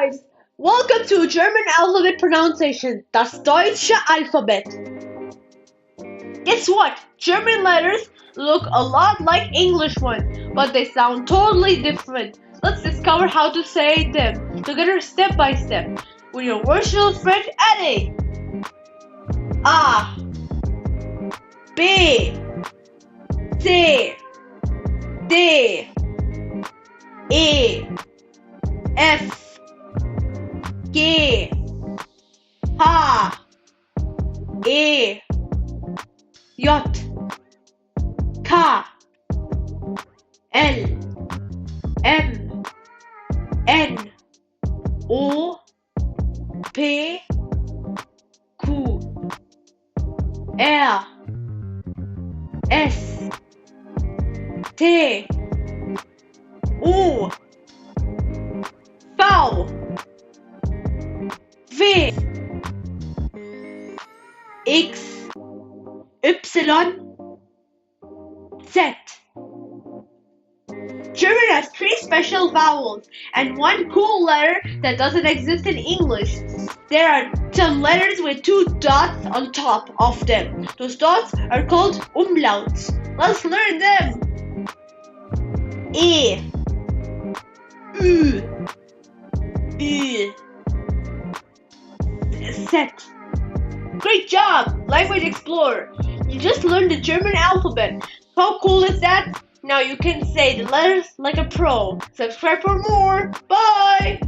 guys! Welcome to German alphabet pronunciation, das deutsche Alphabet. Guess what? German letters look a lot like English ones, but they sound totally different. Let's discover how to say them together step by step with your virtual friend Eddie. A, B, C, D, E, F, G, H, E, J, K, L, M, N, O, P, Q, R, S, T, U, V, W, X, Y, Z. German has three special vowels and one cool letter that doesn't exist in English. There are some letters with two dots on top of them. Those dots are called umlauts. Let's learn them. E, U, Ü, Z. Great job, Language Explorer! You just learned the German alphabet. How cool is that? Now you can say the letters like a pro. Subscribe for more. Bye!